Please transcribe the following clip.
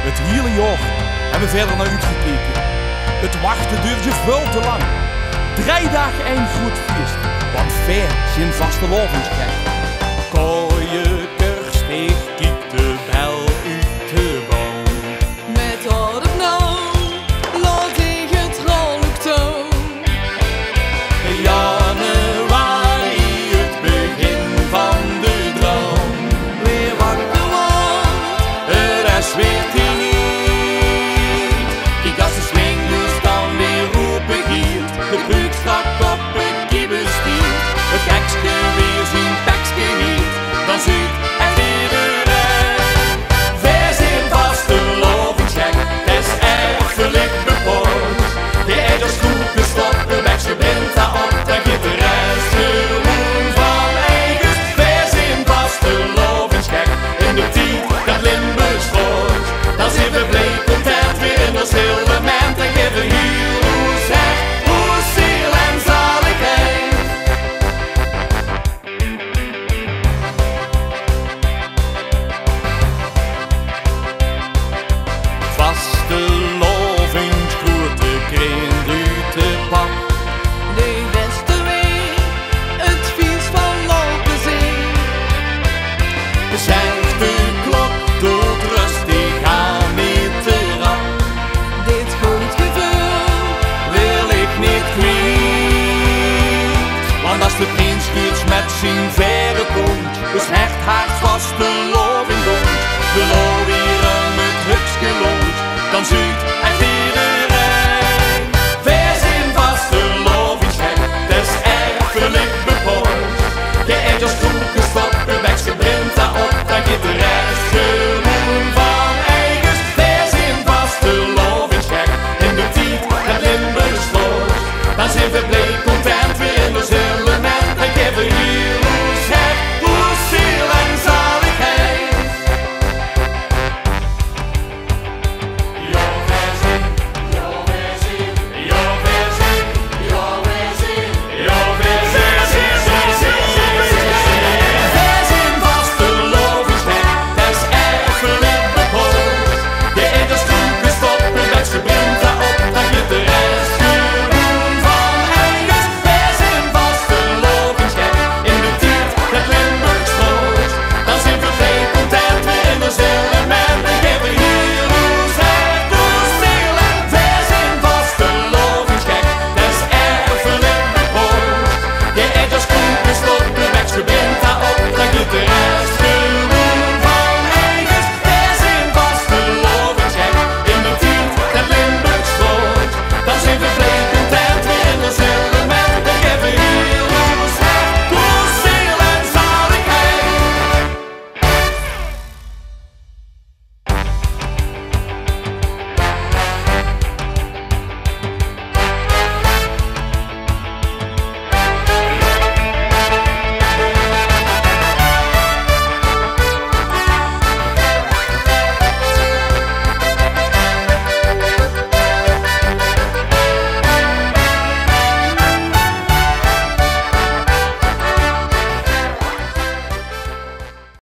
Het hele jaar hebben we verder naar uitgekeken. Het wachten duurde veel te lang. 3 dagen een goed feest, want ver geen vaste lovensgek. Kooie steeg kiekt de bel uit de boom. Met orde nou, laat ik het vrolijk toon. Januari, het begin van de droom. Weer wakker wordt, Het is weer tijd. Die gasten swingen dus dan weer roepen giert. De buik strak op het kibbestiert. Het gekske weer zien pekske niet. Dan ziet en iedereen. Wij zijn vaste lovensgek. Het is echt verlicht bepoord. De eiders groepen stoppen weg. Je bent daar op. Dan geeft de rest gewoon van eigen. Wij zijn vaste lovensgek. In de tijd dat Limburgs wordt. Dan zijn we blij content weer in ons element. En geven hier hoe zeg, hoe ziel en zaligheid. Vaste lovingsgroete kring uit de pak. de beste weer, het feest van lopen zee. Zegt de klok doet rustig aan met de rap. Dit goed gevoel, Wil ik niet kwijt. Want als de prins iets met zijn verre komt, is echt hard vast de loving komt. De lovieren met hupske loont, dan ziet